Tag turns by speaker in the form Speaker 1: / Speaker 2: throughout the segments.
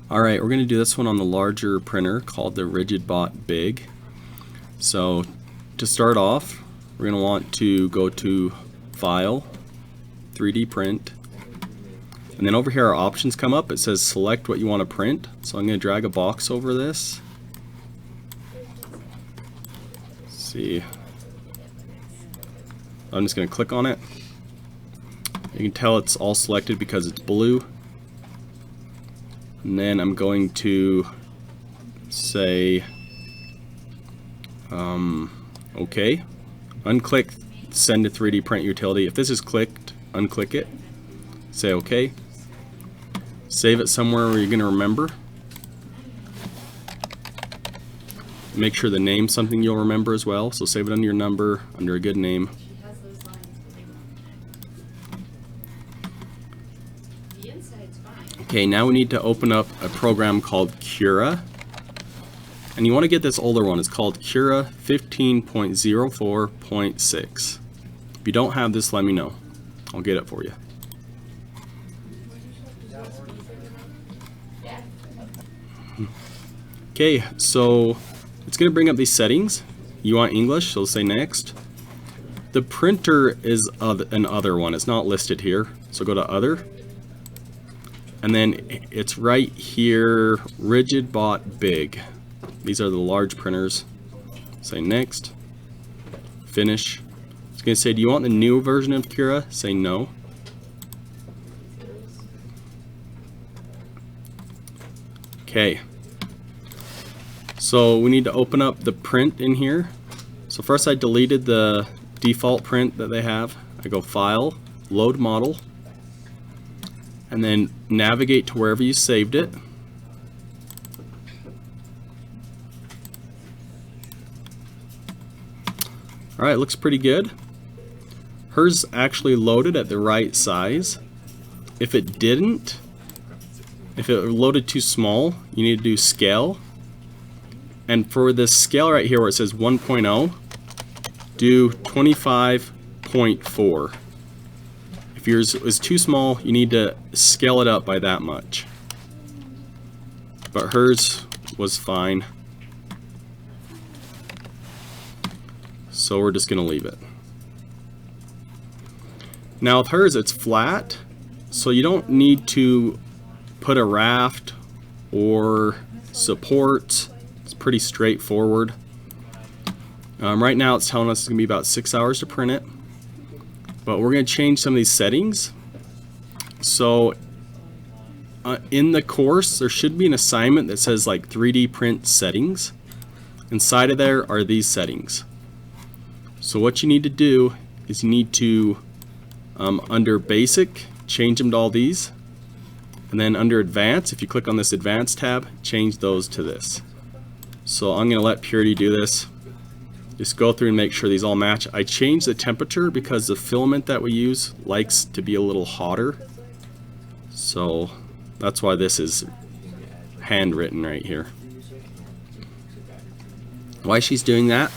Speaker 1: Alright, we're going to do this one on the larger printer called the RigidBot Big. So to start off, we're going to want to go to File, 3D Print, and then over here our options come up. It says select what you want to print. So I'm going to drag a box over this. Let's see. I'm just going to click on it. You can tell it's all selected because it's blue. And then I'm going to say OK. Unclick send to 3D print utility. If this is clicked, unclick it. Say OK. Save it somewhere where you're going to remember. Make sure the name's something you'll remember as well. So save it under your number, under a good name. Okay, now we need to open up a program called Cura. And you want to get this older one. It's called Cura 15.04.6. If you don't have this, let me know. I'll get it for you. Okay, so it's going to bring up these settings. You want English, so say next. The printer is an other one. It's not listed here. So go to Other. And then it's right here, RigidBot Big. These are the large printers. Say next. Finish. It's going to say, do you want the new version of Cura? Say no. Okay. So we need to open up the print in here. So first I deleted the default print that they have. I go File, Load Model, and then navigate to wherever you saved it. Alright, looks pretty good. Hers actually loaded at the right size. If it didn't, if it loaded too small, you need to do Scale. And for this scale right here where it says 1.0, do 25.4. If yours is too small, you need to scale it up by that much. But hers was fine. So we're just going to leave it. Now with hers it's flat, so you don't need to put a raft or supports. It's pretty straightforward. Right now it's telling us it's going to be about 6 hours to print it. But we're going to change some of these settings. So in the course there should be an assignment that says like 3D print settings. Inside of there are these settings. So what you need to do is you need to under basic change them to all these, and then under advanced, if you click on this advanced tab, change those to this. So I'm going to let Purity do this. Just go through and make sure these all match. I changed the temperature because the filament that we use likes to be a little hotter. So that's why this is handwritten right here. While she's doing that,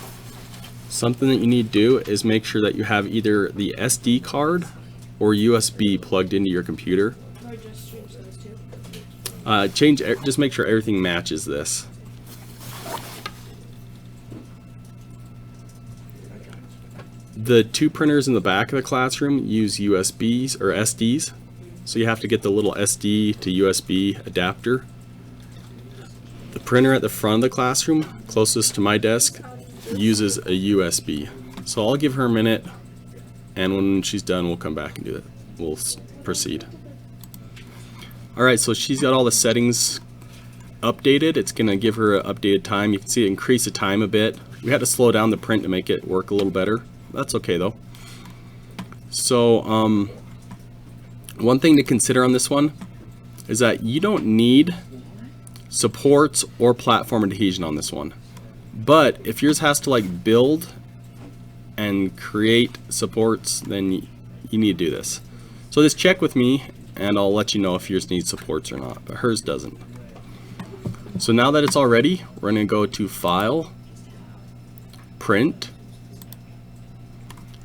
Speaker 1: something that you need to do is make sure that you have either the SD card or USB plugged into your computer.
Speaker 2: Or just change those two?
Speaker 1: Just make sure everything matches this. The two printers in the back of the classroom use USBs or SDs, so you have to get the little SD to USB adapter. The printer at the front of the classroom, closest to my desk, uses a USB. So I'll give her a minute, and when she's done we'll come back and do it. We'll proceed. Alright, so she's got all the settings updated. It's going to give her an updated time. You can see it increase the time a bit. We had to slow down the print to make it work a little better. That's okay though. So one thing to consider on this one is that you don't need supports or platform adhesion on this one. But if yours has to like build and create supports, then you need to do this. So just check with me and I'll let you know if yours needs supports or not, but hers doesn't. So now that it's all ready, we're going to go to File, Print,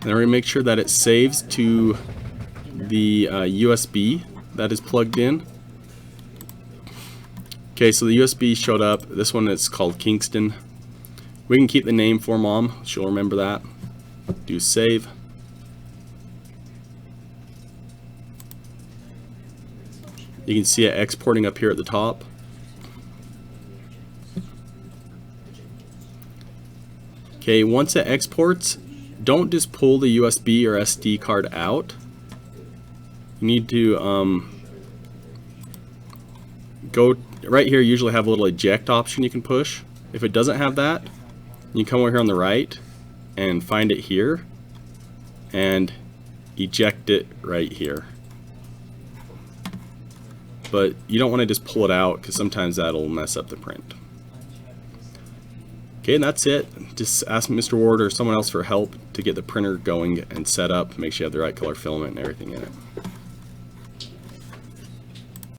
Speaker 1: and we're going to make sure that it saves to the USB that is plugged in. Okay, so the USB showed up. This one is called Kingston. We can keep the name for Mom. She'll remember that. Do save. You can see it exporting up here at the top. Okay, once it exports, don't just pull the USB or SD card out. You need to go right here. You usually have a little eject option you can push. If it doesn't have that, you come over here on the right and find it here and eject it right here. But you don't want to just pull it out because sometimes that'll mess up the print. Okay, and that's it. Just ask Mr. Ward or someone else for help to get the printer going and set up. Make sure you have the right color filament and everything in it.